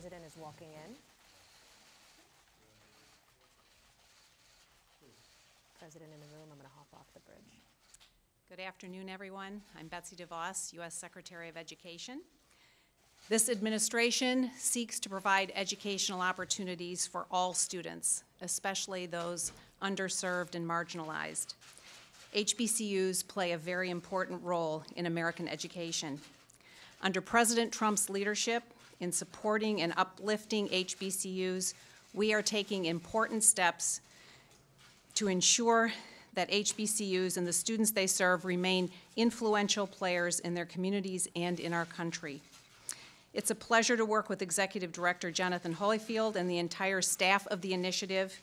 President is walking in. President in the room. I'm going to hop off the bridge. Good afternoon, everyone. I'm Betsy DeVos, U.S. Secretary of Education. This administration seeks to provide educational opportunities for all students, especially those underserved and marginalized. HBCUs play a very important role in American education. Under President Trump's leadership in supporting and uplifting HBCUs, we are taking important steps to ensure that HBCUs and the students they serve remain influential players in their communities and in our country. It's a pleasure to work with Executive Director Jonathan Holyfield and the entire staff of the initiative,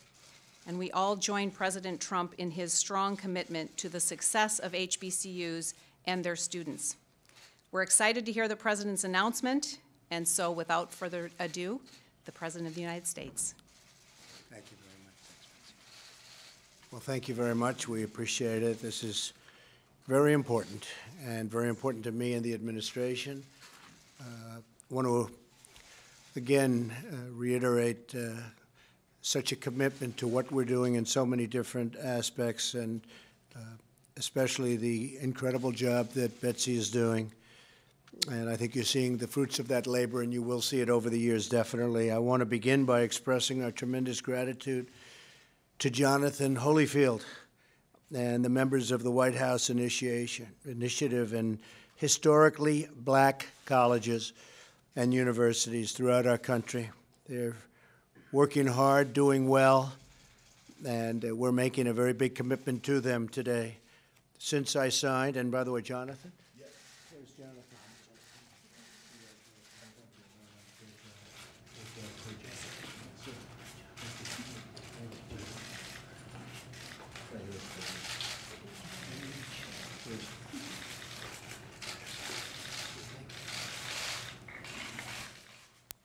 and we all join President Trump in his strong commitment to the success of HBCUs and their students. We're excited to hear the President's announcement, and so without further ado, the President of the United States. Thank you very much. Well, thank you very much. We appreciate it. This is very important, and very important to me and the administration. I want to, again, reiterate such a commitment to what we're doing in so many different aspects, and especially the incredible job that Betsy is doing. And I think you're seeing the fruits of that labor, and you will see it over the years, definitely. I want to begin by expressing our tremendous gratitude to Jonathan Holyfield and the members of the White House Initiative and historically black colleges and universities throughout our country. They're working hard, doing well, and we're making a very big commitment to them today. Since I signed, and by the way, Jonathan? Yes. There's Jonathan.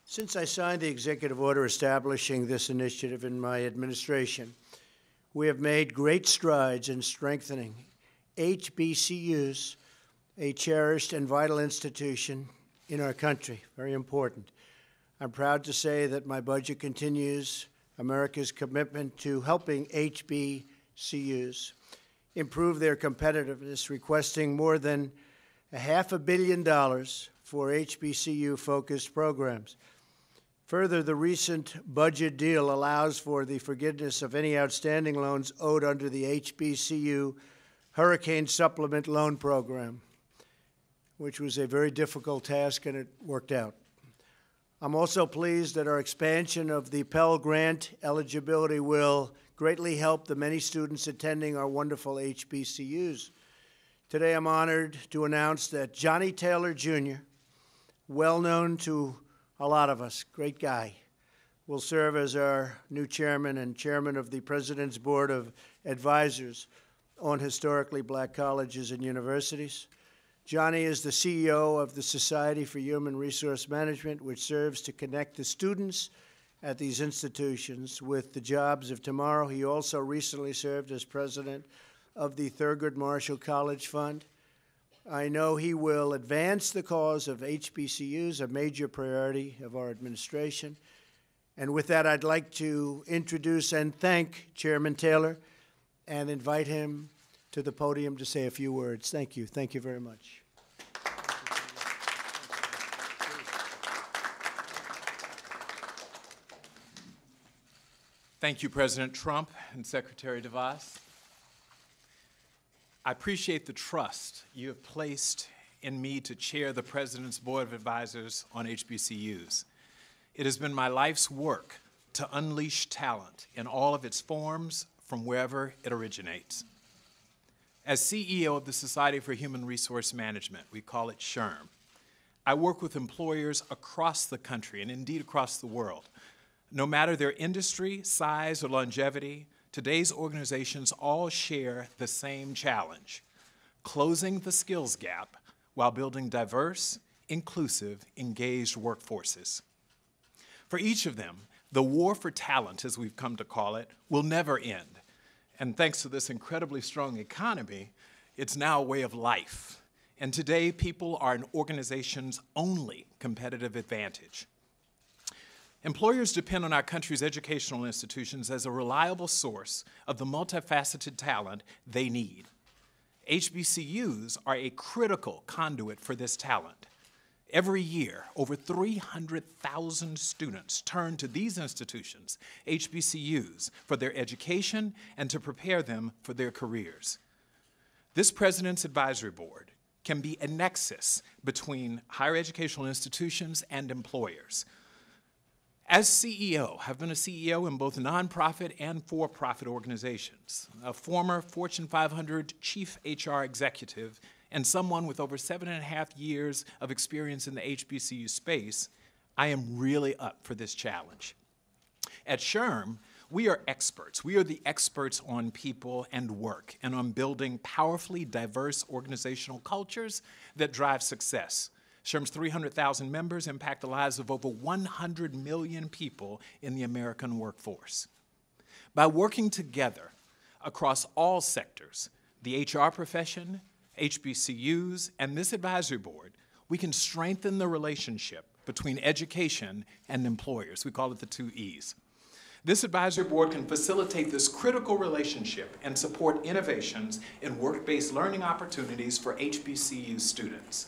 Since I signed the executive order establishing this initiative in my administration, we have made great strides in strengthening HBCUs, a cherished and vital institution in our country. Very important. I'm proud to say that my budget continues America's commitment to helping HBCUs improve their competitiveness, requesting more than $500 million for HBCU-focused programs. Further, the recent budget deal allows for the forgiveness of any outstanding loans owed under the HBCU Hurricane Supplement Loan Program, which was a very difficult task, and it worked out. I'm also pleased that our expansion of the Pell Grant eligibility will greatly help the many students attending our wonderful HBCUs. Today, I'm honored to announce that Johnny Taylor, Jr., well known to a lot of us, great guy, will serve as our new chairman and chairman of the President's Board of Advisors on Historically Black Colleges and Universities. Johnny is the CEO of the Society for Human Resource Management, which serves to connect the students at these institutions with the jobs of tomorrow. He also recently served as president of the Thurgood Marshall College Fund. I know he will advance the cause of HBCUs, a major priority of our administration. And with that, I'd like to introduce and thank Chairman Taylor and invite him to the podium to say a few words. Thank you. Thank you very much. Thank you, President Trump and Secretary DeVos. I appreciate the trust you have placed in me to chair the President's Board of Advisors on HBCUs. It has been my life's work to unleash talent in all of its forms from wherever it originates. As CEO of the Society for Human Resource Management, we call it SHRM, I work with employers across the country and indeed across the world. No matter their industry, size, or longevity, today's organizations all share the same challenge: closing the skills gap while building diverse, inclusive, engaged workforces. For each of them, the war for talent, as we've come to call it, will never end. And thanks to this incredibly strong economy, it's now a way of life. And today, people are an organization's only competitive advantage. Employers depend on our country's educational institutions as a reliable source of the multifaceted talent they need. HBCUs are a critical conduit for this talent. Every year, over 300,000 students turn to these institutions, HBCUs, for their education and to prepare them for their careers. This President's Advisory Board can be a nexus between higher educational institutions and employers. As CEO, I've been a CEO in both nonprofit and for-profit organizations, a former Fortune 500 chief HR executive, and someone with over 7.5 years of experience in the HBCU space. I am really up for this challenge. At SHRM, we are experts. We are the experts on people and work and on building powerfully diverse organizational cultures that drive success. SHRM's 300,000 members impact the lives of over 100 million people in the American workforce. By working together across all sectors, the HR profession, HBCUs, and this advisory board, we can strengthen the relationship between education and employers. We call it the 2 E's. This advisory board can facilitate this critical relationship and support innovations in work-based learning opportunities for HBCU students.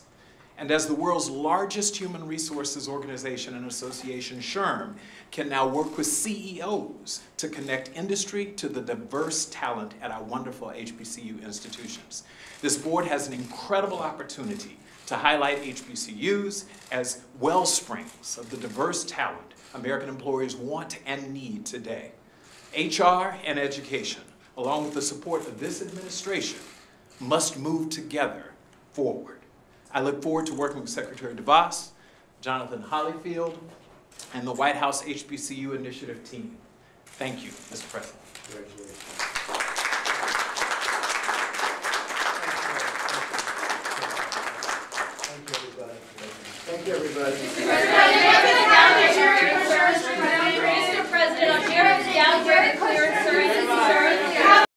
And as the world's largest human resources organization and association, SHRM can now work with CEOs to connect industry to the diverse talent at our wonderful HBCU institutions. This board has an incredible opportunity to highlight HBCUs as wellsprings of the diverse talent American employers want and need today. HR and education, along with the support of this administration, must move together forward. I look forward to working with Secretary DeVos, Jonathan Hollyfield, and the White House HBCU Initiative team. Thank you, Mr. President. Congratulations. Thank you, everybody. Mr. President, I'm here to down here to clear, sir.